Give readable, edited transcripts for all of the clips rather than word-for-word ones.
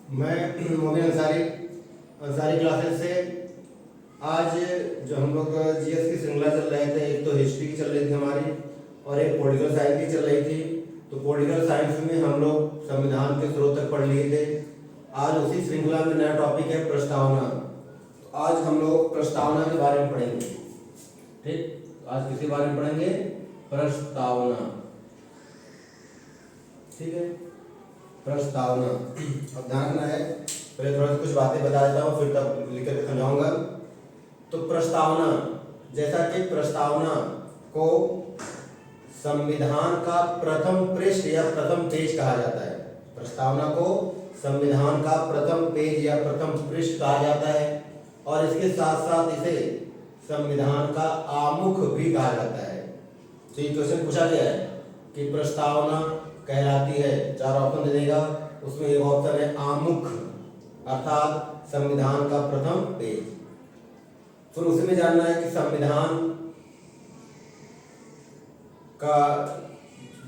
मैं मोमिन अंसारी अंसारी क्लासेस से आज जो हम लोग जीएस की श्रृंखला चल रहे थे, एक तो हिस्ट्री की चल रही थी हमारी और एक पॉलिटिकल साइंस की चल रही थी। तो पॉलिटिकल साइंस में हम लोग संविधान के स्रोत तक पढ़ लिए थे। आज उसी श्रृंखला में नया टॉपिक है प्रस्तावना। तो आज हम लोग प्रस्तावना के बारे में पढ़ेंगे। ठीक, आज किसके बारे में पढ़ेंगे? प्रस्तावना। ठीक है, प्रस्तावना। अब ध्यान रखना है, पहले थोड़ा सा कुछ बातें बता देता हूँ, फिर तब लिख कर समझाऊंगा। तो प्रस्तावना, जैसा कि प्रस्तावना को संविधान का प्रथम पृष्ठ या प्रथम पेज कहा जाता है। प्रस्तावना को संविधान का प्रथम पेज या प्रथम पृष्ठ कहा जाता है और इसके साथ साथ इसे संविधान का आमुख भी कहा जाता है। तो ये क्वेश्चन पूछा गया है कि प्रस्तावना कहलाती है, चार ऑप्शन दे देगा, उसमें एक ऑप्शन है आमुख अर्थात संविधान का प्रथम पेज। फिर उसी में जानना है कि संविधान का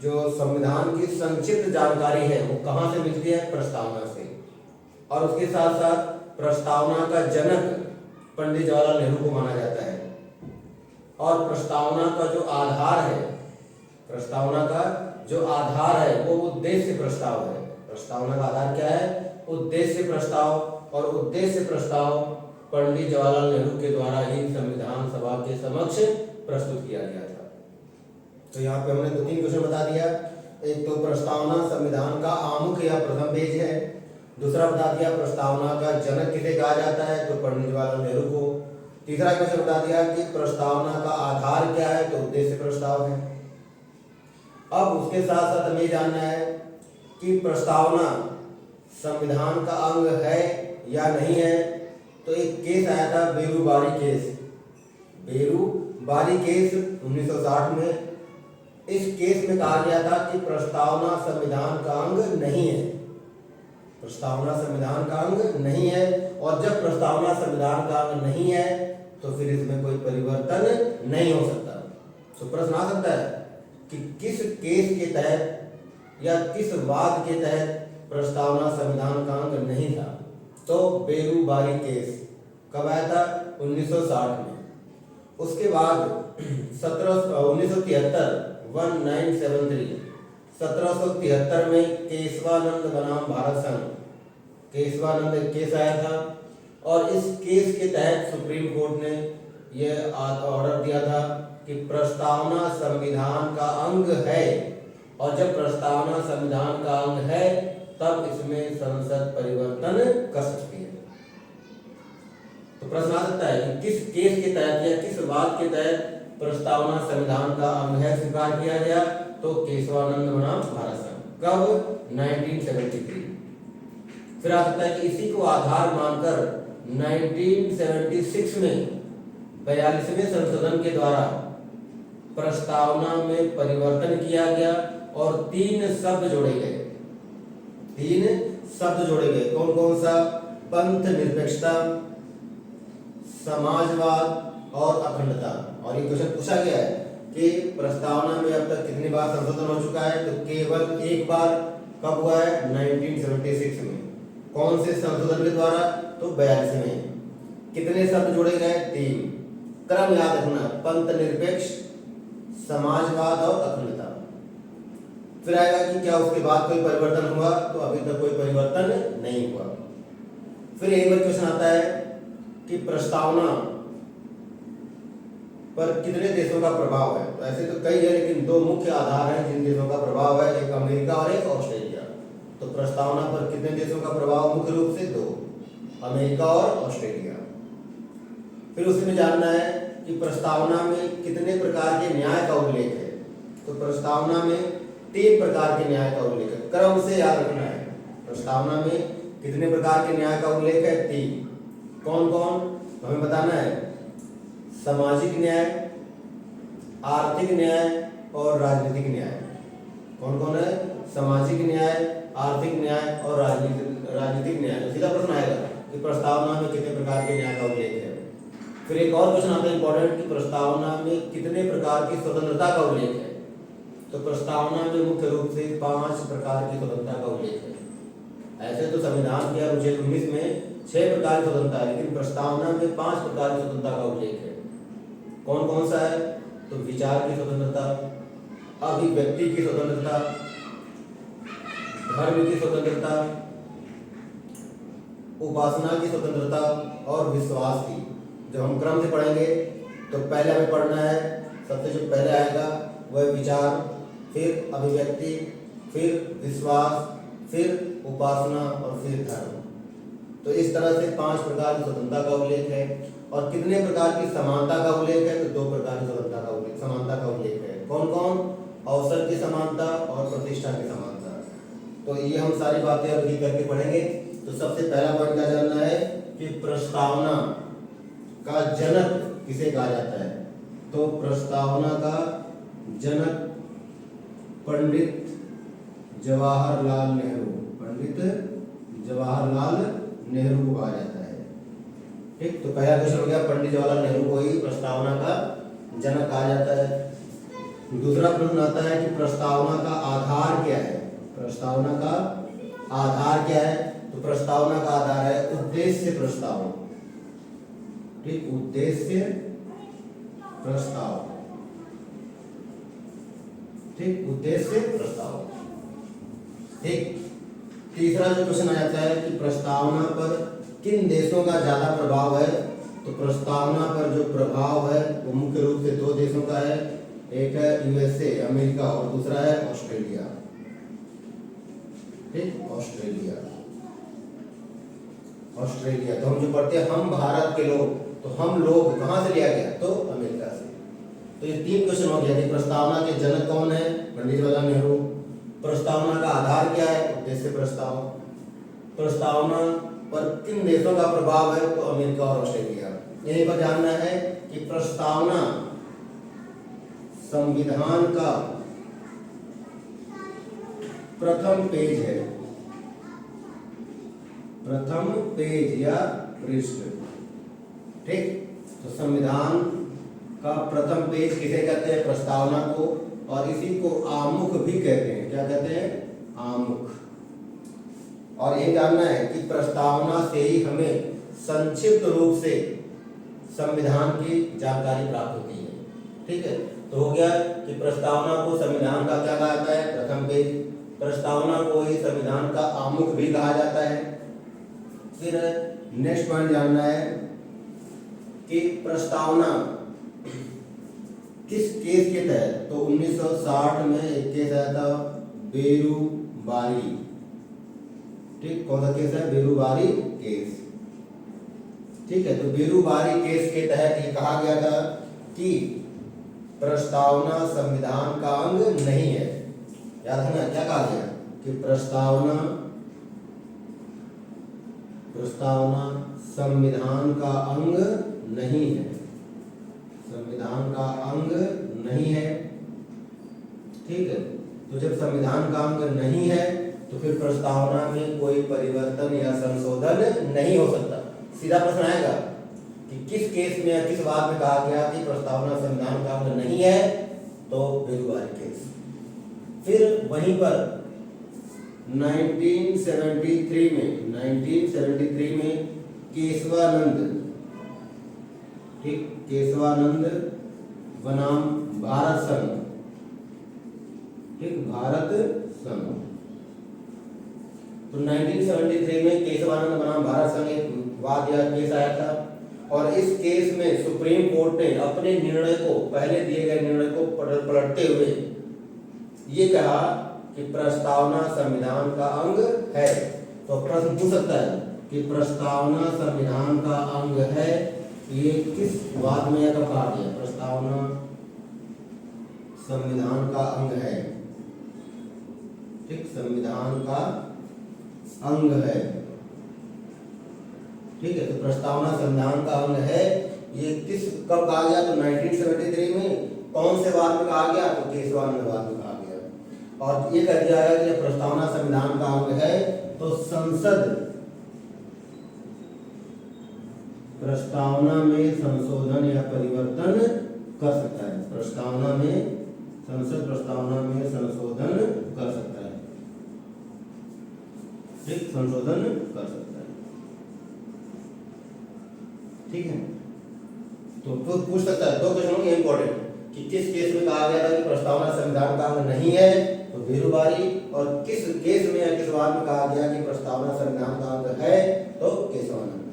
जो संविधान की संक्षिप्त जानकारी है वो कहाँ से मिलती है? प्रस्तावना से। और उसके साथ साथ प्रस्तावना का जनक पंडित जवाहरलाल नेहरू को माना जाता है। और प्रस्तावना का जो आधार है, प्रस्तावना का जो आधार है वो उद्देश्य प्रस्ताव है। प्रस्तावना का आधार क्या है? उद्देश्य प्रस्ताव। और उद्देश्य प्रस्ताव पंडित जवाहरलाल नेहरू के द्वारा ही संविधान सभा के समक्ष प्रस्तुत किया गया था। तो यहाँ पे हमने दो तीन क्वेश्चन बता दिया। एक तो प्रस्तावना संविधान का आमुख या प्रथम पेज है। दूसरा बता दिया प्रस्तावना का जनक किसे कहा जाता है, तो पंडित जवाहरलाल नेहरू को। तीसरा क्वेश्चन बता दिया कि प्रस्तावना का आधार क्या है, तो उद्देश्य प्रस्ताव है। अब उसके साथ साथ हमें जानना है कि प्रस्तावना संविधान का अंग है या नहीं है। तो एक केस आया था, बेरूबारी केस। बेरूबारी केस 1960 में। इस केस में कहा गया था कि प्रस्तावना संविधान का अंग नहीं है। प्रस्तावना संविधान का अंग नहीं है और जब प्रस्तावना संविधान का अंग नहीं है तो फिर इसमें कोई परिवर्तन नहीं हो सकता। तो प्रश्न आ सकता है कि किस केस के तहत या किस वाद के तहत प्रस्तावना संविधान का अंग नहीं था। तो बेरूबारी केस कब आया था? 1960 में। उसके बाद 1773 में केशवानंद बनाम भारत संघ, केशवानंद केस आया था और इस केस के तहत सुप्रीम कोर्ट ने यह ऑर्डर दिया था कि प्रस्तावना संविधान का अंग है और जब प्रस्तावना संविधान का अंग है तब इसमें संसद परिवर्तन कर सकती है। तो प्रश्न आ सकता है कि किस केस के तहत या किस वाद के तहत प्रस्तावना संविधान का अंग है स्वीकार किया गया? तो केशवानंद बनाम भारत संघ। कब? 1973। फिर आ सकता है कि इसी को आधार मानकर 1976 में 42वें संशोधन के द्वारा प्रस्तावना में परिवर्तन किया गया और तीन शब्द जोड़े गए। कौन कौन सा? पंथ निरपेक्षता, समाजवाद और अखंडता। और ये क्वेश्चन पूछा गया है कि प्रस्तावना में अब तक कितनी बार संशोधन हो चुका है? तो केवल एक बार। कब हुआ है? 1976 में। कौन से संशोधन के द्वारा? तो 42वें। कितने शब्द जोड़े गए? 3। क्रम याद रखना, पंथ निरपेक्ष, समाजवाद और अखंडता। फिर आएगा कि क्या उसके बाद कोई परिवर्तन हुआ? तो अभी तक कोई परिवर्तन नहीं हुआ। फिर एक बार क्वेश्चन आता है कि प्रस्तावना पर कितने देशों का प्रभाव है? तो ऐसे तो कई है, लेकिन दो मुख्य आधार हैं जिन देशों का प्रभाव है, एक अमेरिका और एक ऑस्ट्रेलिया। तो प्रस्तावना पर कितने देशों का प्रभाव? मुख्य रूप से दो, अमेरिका और ऑस्ट्रेलिया। फिर उसमें जानना है कि प्रस्तावना में कितने प्रकार के न्याय का उल्लेख है। तो प्रस्तावना में 3 प्रकार के न्याय का उल्लेख है। क्रम से याद रखना है, प्रस्तावना में कितने प्रकार के न्याय का उल्लेख है? 3। कौन कौन हमें बताना है? सामाजिक न्याय, आर्थिक न्याय और राजनीतिक न्याय। कौन कौन है? सामाजिक न्याय, आर्थिक न्याय और राजनीतिक न्याय। तो सीधा प्रश्न आएगा कि प्रस्तावना में कितने प्रकार के न्याय का उल्लेख है। फिर एक और क्वेश्चन आता है इंपॉर्टेंट कि प्रस्तावना में कितने प्रकार की स्वतंत्रता का उल्लेख है। तो प्रस्तावना में मुख्य रूप से 5 प्रकार की स्वतंत्रता का उल्लेख है। ऐसे तो संविधान के अनुच्छेद 19 में 6 प्रकार की स्वतंत्रता है, लेकिन प्रस्तावना में 5 प्रकार की स्वतंत्रता का उल्लेख है। कौन कौन सा है? तो विचार की स्वतंत्रता, अभिव्यक्ति की स्वतंत्रता, धर्म की स्वतंत्रता, उपासना की स्वतंत्रता और विश्वास की। जब हम क्रम से पढ़ेंगे तो पहले हमें पढ़ना है, सबसे जो पहले आएगा वह विचार, फिर अभिव्यक्ति, फिर विश्वास, फिर उपासना और फिर धर्म। तो इस तरह से 5 प्रकार की स्वतंत्रता का उल्लेख है। और कितने प्रकार की समानता का उल्लेख है? तो 2 प्रकार की स्वतंत्रता का उल्लेख, समानता का उल्लेख है। कौन कौन? अवसर की समानता और प्रतिष्ठा की समानता। तो ये हम सारी बातें अभी करके पढ़ेंगे। तो सबसे पहला पॉइंट क्या जानना है कि प्रस्तावना का जनक किसे कहा जाता है? तो प्रस्तावना का जनक पंडित जवाहरलाल नेहरू, पंडित जवाहरलाल नेहरू को कहा जाता है। ठीक, तो पहला क्वेश्चन हो गया, पंडित जवाहरलाल नेहरू को ही प्रस्तावना का जनक कहा जाता है। दूसरा प्रश्न आता है कि प्रस्तावना का आधार क्या है? प्रस्तावना का आधार क्या है? तो प्रस्तावना का आधार है उद्देश्य प्रस्ताव। ठीक, उद्देश्य प्रस्ताव। ठीक, उद्देश्य प्रस्ताव। ठीक, तीसरा जो क्वेश्चन आ जाता है कि प्रस्तावना पर किन देशों का ज्यादा प्रभाव है? तो प्रस्तावना पर जो प्रभाव है वो मुख्य रूप से 2 देशों का है। एक है यूएसए अमेरिका और दूसरा है ऑस्ट्रेलिया। ठीक, ऑस्ट्रेलिया। ऑस्ट्रेलिया तो हम जो पढ़ते हैं हम भारत के लोग, तो हम लोग कहाँ से लिया गया? तो अमेरिका से। तो ये 3 क्वेश्चन हो गया कि प्रस्तावना के जनक कौन है? पंडित जवाहरलाल नेहरू। प्रस्तावना का आधार क्या है? उद्देश्य प्रस्ताव। प्रस्तावना पर किन देशों का प्रभाव है? तो अमेरिका और ऑस्ट्रेलिया। यहीं पर जानना है कि प्रस्तावना संविधान का प्रथम पेज है, प्रथम पेज या पृष्ठ। ठीक, तो संविधान का प्रथम पेज किसे कहते हैं? प्रस्तावना को। और इसी को आमुख भी कहते हैं। क्या कहते हैं? आमुख। और ये जानना है कि प्रस्तावना से ही हमें संक्षिप्त रूप से संविधान की जानकारी प्राप्त होती है। ठीक है, तो हो गया कि प्रस्तावना को संविधान का क्या कहा जाता है? प्रथम पेज। प्रस्तावना को ही संविधान का आमुख भी कहा जाता है। फिर नेक्स्ट पॉइंट जानना है कि प्रस्तावना किस केस के तहत? तो 1960 में एक केस आया था, बेरुबारी। ठीक, कौन सा केस है? बेरुबारी केस। ठीक है, तो बेरुबारी केस के तहत ये कहा गया था कि प्रस्तावना संविधान का अंग नहीं है। याद है ना, क्या कहा गया कि प्रस्तावना संविधान का अंग नहीं है, संविधान का अंग नहीं है। ठीक है, तो जब संविधान का अंग नहीं है तो फिर प्रस्तावना में कोई परिवर्तन या संशोधन नहीं हो सकता। सीधा प्रश्न आएगा कि किस केस में या किस बात में कहा गया कि प्रस्तावना संविधान का अंग नहीं है? तो बेरुबारी केस। फिर वहीं पर 1973 में केशवानंद, ठीक, केशवानंद बनाम भारत संघ, ठीक, भारत संघ। तो 1973 में केशवानंद बनाम भारत संघ एक वाद या केस आया था। और इस केस में सुप्रीम कोर्ट ने अपने निर्णय को, पहले दिए गए निर्णय को पलटते हुए ये कहा कि प्रस्तावना संविधान का अंग है। तो प्रश्न पूछ सकता है कि प्रस्तावना संविधान का अंग है, ये किस वाद में या कब कहा गया? प्रस्तावना संविधान का अंग है। ठीक, संविधान का अंग है। ठीक है, तो प्रस्तावना संविधान का अंग है, ये किस कब कहा गया? तो 1973 में। कौन से वाद में कहा गया? तो केशवानंद वाद में कहा गया। और ये कह दिया गया कि प्रस्तावना संविधान का अंग है तो संसद प्रस्तावना में संशोधन या परिवर्तन कर सकता है। प्रस्तावना में, संसद प्रस्तावना में संशोधन कर सकता है। ठीक, संशोधन कर सकता है। ठीक है, तो पूछ सकता है, 2 क्वेश्चन होंगे इंपॉर्टेंट, कि किस केस में कहा गया था कि प्रस्तावना संविधान का अंग नहीं है, तो वीरूबारी, और किस केस में या किस बार में कहा गया कि प्रस्तावना संविधान का अंग है, तो केशवानंद।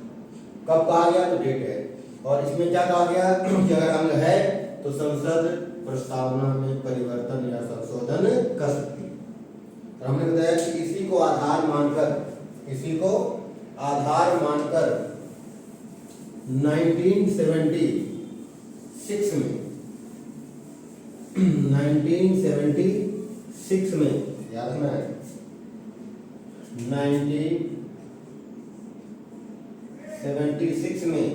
कब कहा गया, तो डेट है। और इसमें क्या कहा गया कि अगर अंग है तो संसद प्रस्तावना में परिवर्तन या संशोधन कर सकती है। और हमने बताया कि इसी को आधार मानकर 1976 में याद रखना है, 1976 में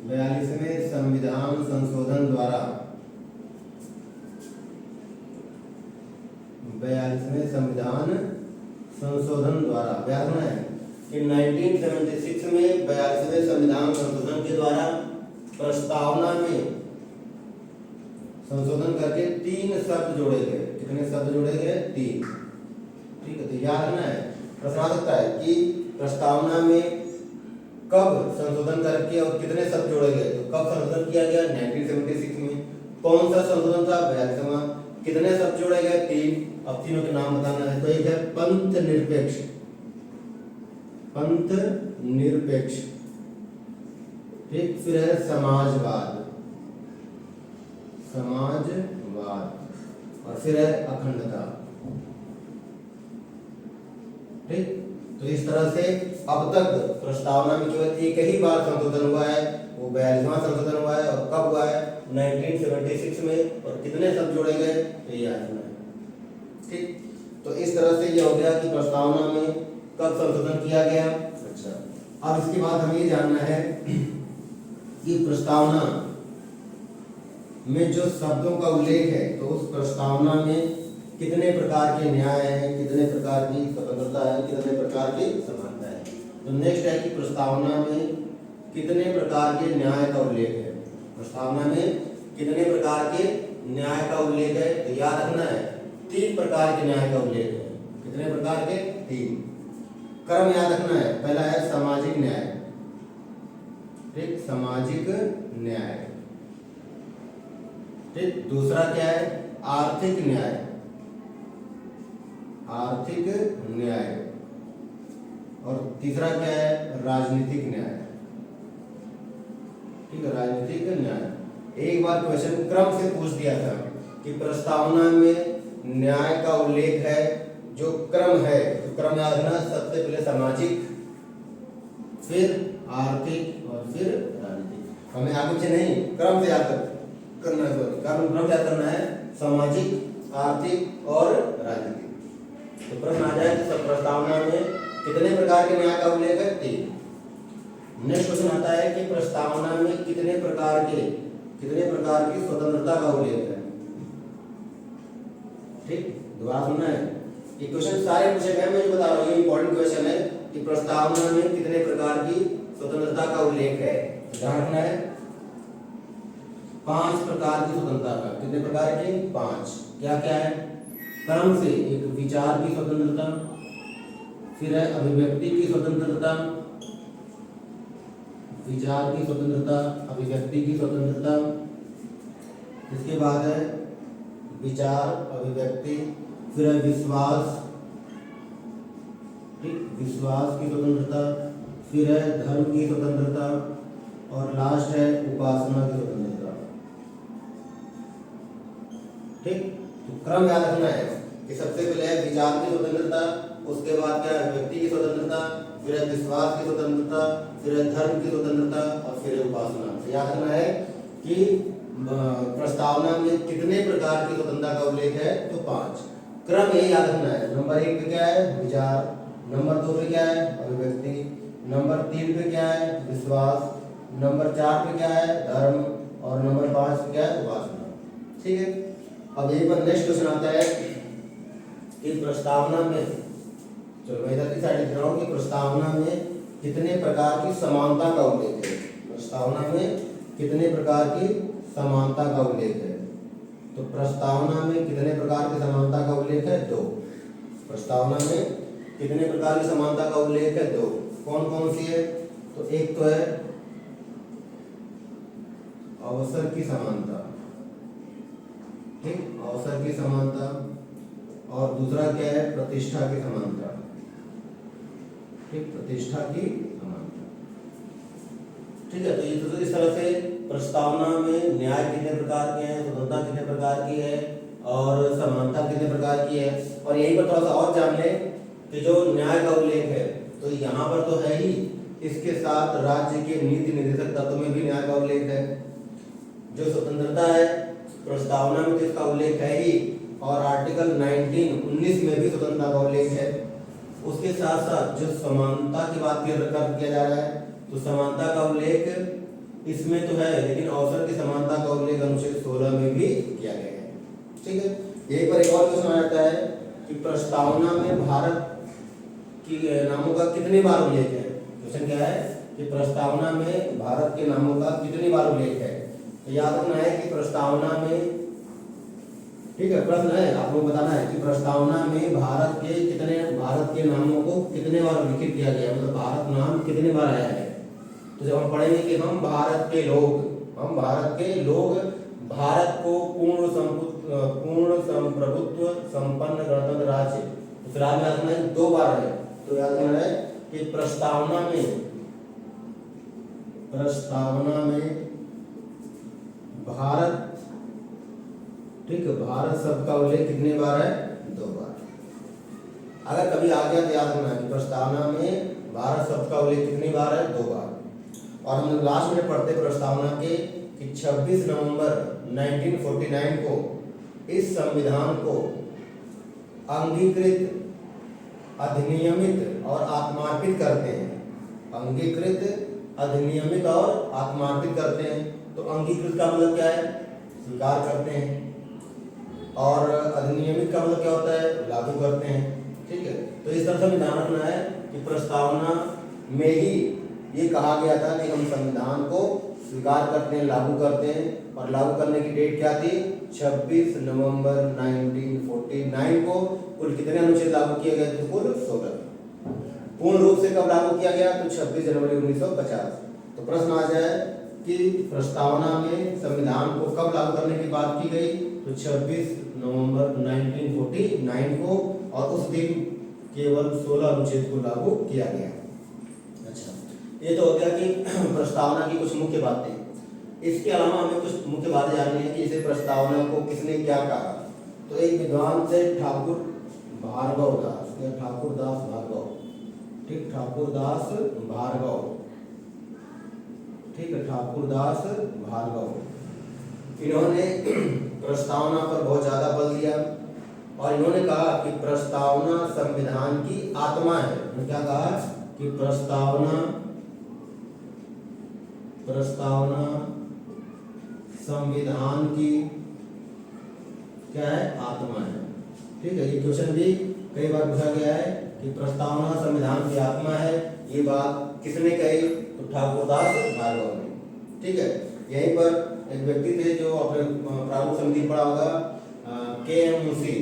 42वें संविधान संशोधन द्वारा 42वें संविधान संशोधन द्वारा याद रखना है कि 1976 में 42वें संविधान संशोधन के द्वारा प्रस्तावना में संशोधन करके 3 शब्द जोड़े गए। कितने शब्द जोड़े गए, 3। ठीक है, तो याद रखना है, प्रश्न आ सकता है कि प्रस्तावना में कब संशोधन करके और कितने शब्द जोड़े गए। तो कब संशोधन किया गया, 1976 में। कौन सा संशोधन था, 42वां। कितने शब्द जोड़े गए, 3। अब तीनों के नाम बताना है। तो एक है पंथ निरपेक्ष, ठीक, फिर है समाजवाद, और फिर है अखंडता। ठीक, तो इस तरह से अब तक प्रस्तावना में केवल एक ही बार संशोधन हुआ है, वो 42वां संशोधन हुआ है। और कब हुआ है, 1976 में। और कितने शब्द जोड़े गए, तो ये याद रखना है। ठीक, तो इस तरह से ये हो गया कि प्रस्तावना में कब संशोधन किया गया। अच्छा, अब इसके बाद हमें ये जानना है कि प्रस्तावना में जो शब्दों का उल्लेख है, तो उस प्रस्तावना में कितने प्रकार के न्याय हैं, कितने प्रकार की स्वतंत्रता है, कितने प्रकार की समानता है। तो नेक्स्ट है कि प्रस्तावना में कितने प्रकार के न्याय का उल्लेख है। प्रस्तावना में कितने प्रकार के न्याय का उल्लेख है, तो याद रखना है 3 प्रकार के न्याय का उल्लेख है। कितने प्रकार के, 3। क्रम याद रखना है, पहला है सामाजिक न्याय, ठीक, सामाजिक न्याय। ठीक, दूसरा क्या है, आर्थिक न्याय, और तीसरा क्या है, राजनीतिक न्याय। ठीक है, राजनीतिक न्याय। एक बार क्वेश्चन क्रम से पूछ दिया था कि प्रस्तावना में न्याय का उल्लेख है, जो क्रम है, तो क्रम याद रखना, सबसे पहले सामाजिक, फिर आर्थिक, और फिर राजनीतिक। हमें आगे पीछे नहीं, क्रम से याद करना है। क्रम याद करना है, सामाजिक, आर्थिक और राजनीतिक। तो प्रश्न आ जाए कि सब प्रस्तावना में कितने प्रकार के न्याय का उल्लेख है, 3। नेक्स्ट क्वेश्चन आता है कि प्रस्तावना में कितने प्रकार की स्वतंत्रता का उल्लेख है। ठीक, दोबारा सुनना है, ये क्वेश्चन सारे पूछे गए, मैं जो बता रहा हूँ ये इंपॉर्टेंट क्वेश्चन है कि प्रस्तावना में कितने प्रकार की स्वतंत्रता का उल्लेख है। ध्यान रखना है, 5 प्रकार की स्वतंत्रता का। कितने प्रकार की, 5। क्या क्या है, क्रम से एक विचार की स्वतंत्रता, फिर है अभिव्यक्ति की स्वतंत्रता, विचार की स्वतंत्रता, अभिव्यक्ति की स्वतंत्रता, इसके बाद है विचार, अभिव्यक्ति, फिर है विश्वास, ठीक, विश्वास की स्वतंत्रता, फिर है धर्म की स्वतंत्रता, और लास्ट है उपासना की स्वतंत्रता। ठीक, तो क्रम याद रखना है कि सबसे पहले है विचार की स्वतंत्रता, उसके बाद क्या है व्यक्ति की स्वतंत्रता, फिर है विश्वास की स्वतंत्रता, फिर है धर्म की स्वतंत्रता, और फिर है उपासना। तो याद रखना है कि प्रस्तावना में कितने प्रकार की स्वतंत्रता का उल्लेख है, तो 5। क्रम ये याद रखना है, नंबर 1 पे क्या है, विचार, नंबर 2 पे क्या है, अभिव्यक्ति, नंबर 3 पे क्या है, विश्वास, नंबर 4 पे क्या है, धर्म, और नंबर 5 पे क्या है, उपासना। ठीक है, अब यही पर नेक्स्ट क्वेश्चन आता है कि प्रस्तावना में, चलो मैं इधर की साइड लिख रहा हूँ कि प्रस्तावना में कितने प्रकार की समानता का उल्लेख है। प्रस्तावना में कितने प्रकार की समानता का उल्लेख है। तो तो प्रस्तावना में कितने प्रकार की समानता का उल्लेख है? 2। प्रस्तावना में कितने प्रकार की समानता का उल्लेख है? 2। कौन कौन सी है? तो एक तो है अवसर की समानता, ठीक, अवसर की समानता, और दूसरा क्या है? प्रतिष्ठा की समानता, ठीक, प्रतिष्ठा की समानता। ठीक है, तो ये तो इस तरह से प्रस्तावना में न्याय कितने प्रकार के हैं, स्वतंत्रता कितने प्रकार की है और समानता कितने प्रकार की है। और यहीं पर थोड़ा सा और जान ले कि जो न्याय का उल्लेख है तो यहाँ पर तो है ही, इसके साथ राज्य के नीति निर्देशक तत्व में भी न्याय का उल्लेख है। जो स्वतंत्रता है प्रस्तावना में तो इसका उल्लेख है ही, और आर्टिकल 19 में भी स्वतंत्रता का उल्लेख है। उसके साथ साथ जो समानता की बात किया जा रहा है तो समानता का उल्लेख इसमें तो है, लेकिन अवसर की समानता का उल्लेख अनुच्छेद 16 में भी किया गया है। ठीक है, यहीं पर एक और क्वेश्चन आ जाता है कि प्रस्तावना में भारत की नामों का कितनी बार उल्लेख है। क्वेश्चन क्या है कि प्रस्तावना में भारत के नामों का कितनी बार उल्लेख है। तो याद रखना है कि प्रस्तावना में, ठीक है, प्रश्न है, आप लोग बताना है कि प्रस्तावना में भारत के नामों को कितने बार उल्लेखित किया गया, मतलब भारत नाम कितने बार आया है। तो जब हम पढ़ेंगे कि हम भारत के लोग भारत को पूर्ण संप्रभुत्व संपन्न गणतंत्र राज्य, उस राज्य में रखना है 2 बार है। तो याद रखना है कि प्रस्तावना में भारत, ठीक है, भारत शब्द का उल्लेख कितने बार है? 2 बार। अगर कभी आ गया तो याद रखना है कि प्रस्तावना में भारत शब्द का उल्लेख कितनी बार है? 2 बार। और हम लास्ट में पढ़ते प्रस्तावना के कि 26 नवंबर 1949 को इस संविधान को अंगीकृत, अधिनियमित और आत्मार्पित करते हैं। अंगीकृत, अधिनियमित और आत्मार्पित करते हैं। तो अंगीकृत का मतलब क्या है? स्वीकार करते हैं, और अधिनियमित का मतलब क्या होता है? लागू करते हैं। ठीक है, तो इस तरह से हमें ध्यान रखना है कि प्रस्तावना में ही ये कहा गया था कि हम संविधान को स्वीकार करते हैं, लागू करते हैं, और लागू करने की डेट क्या थी? 26 नवंबर 1949 को। कुल कितने अनुच्छेद लागू किए गए थे? कुल 16। पूर्ण रूप से कब लागू किया गया? तो 26 जनवरी 1950। तो प्रश्न आ जाए कि प्रस्तावना में संविधान को कब लागू करने की बात की गई? तो 26 नवंबर 1949 को, और उस दिन केवल 16 अनुच्छेद को लागू किया गया। अच्छा, ये तो हो गया कि प्रस्तावना की कुछ मुख्य बातें। इसके अलावा हमें कुछ मुख्य बातें जाननी है कि इसे प्रस्तावना को किसने क्या कहा। तो एक विद्वान थे ठाकुर भार्गव दास, या ठाकुर दास भार्गव, ठीक, ठाकुर दास भार्गव, ठीक है, ठाकुर दास भार्गव। इन्होंने प्रस्तावना पर बहुत ज्यादा बल दिया, और इन्होंने कहा कि प्रस्तावना संविधान की आत्मा है। उन्होंने क्या कहा कि प्रस्तावना संविधान की क्या है? आत्मा है। ठीक है, ये क्वेश्चन भी कई बार पूछा गया है कि प्रस्तावना संविधान की आत्मा है। ये बात किसने कही? तो ठाकुर दास भार्गव ने। ठीक है, यहीं पर एक व्यक्ति थे जो अपने प्रारूप समिति पढ़ा होगा, के.एम. मुंशी।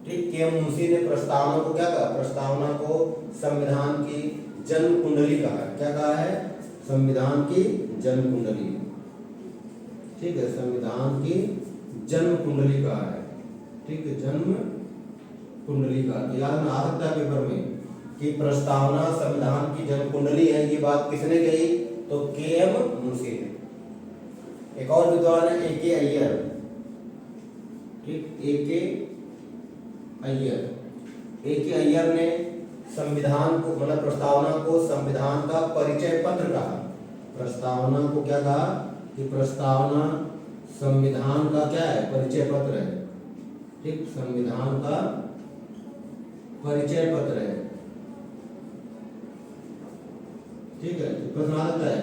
ठीक, के.एम. मुंशी ने प्रस्तावना को क्या कहा? प्रस्तावना को संविधान की जन्म कुंडली कहा। क्या कहा है? संविधान की जन्म कुंडली। ठीक है, संविधान की जन्म कुंडली कहा है। ठीक है, जन्म कुंडली का। तो याद में आ सकता है पेपर में कि प्रस्तावना संविधान की जन्म कुंडली है। ये बात किसने कही? तो के.एम. मुंशी ने। एक और विद्वान है ए.के. अय्यर। ठीक, ए.के. अय्यर ने संविधान को, मतलब प्रस्तावना को संविधान का परिचय पत्र कहा। प्रस्तावना को क्या कहा कि प्रस्तावना संविधान का क्या है? परिचय पत्र है। ठीक, संविधान का परिचय पत्र है। ठीक है, तो प्रश्न आ सकता है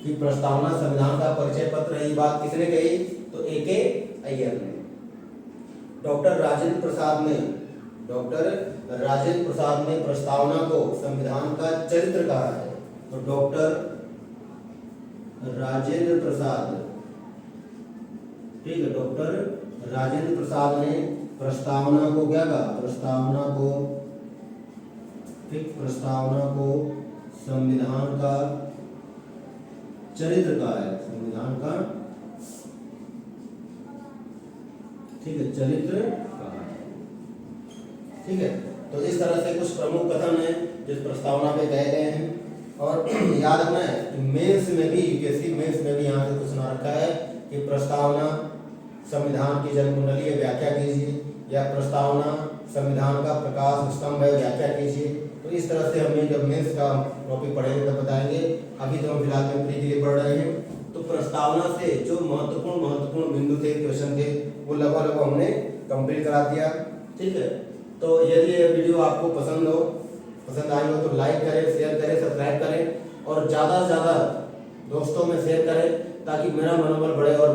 कि प्रस्तावना संविधान का परिचय पत्र है। ये बात किसने कही? तो ए.के. अय्यर ने। डॉक्टर राजेंद्र प्रसाद ने प्रस्तावना को संविधान का चरित्र कहा है। तो डॉक्टर राजेंद्र प्रसाद, ठीक है, डॉक्टर राजेंद्र प्रसाद ने प्रस्तावना को क्या कहा, प्रस्तावना को, ठीक, प्रस्तावना को संविधान का चरित्र कहा है, संविधान का, ठीक है, चरित्र कहा है। ठीक है, तो इस तरह से कुछ प्रमुख कथन है जिस प्रस्तावना पे कहे गए हैं। और याद रखना है कि मेंस में भी, यूपीएससी मेंस में भी यहाँ से क्वेश्चन आ रखा है कि प्रस्तावना संविधान की जन्म कुंडली है, व्याख्या कीजिए, या प्रस्तावना संविधान का प्रकाश स्तंभ है, व्याख्या कीजिए। तो इस तरह से हमने जब मेंस का टॉपिक पढ़ेंगे तब बताएंगे। अभी तो हम फिलहाल में प्री के लिए पढ़ रहे हैं। तो प्रस्तावना से जो महत्वपूर्ण बिंदु थे, क्वेश्चन थे, वो लगभग हमने कंप्लीट करा दिया। ठीक है, तो यदि ये वीडियो आपको पसंद आई हो तो लाइक करें, शेयर करें, सब्सक्राइब करें और ज़्यादा से ज़्यादा दोस्तों में शेयर करें ताकि मेरा मनोबल बढ़े और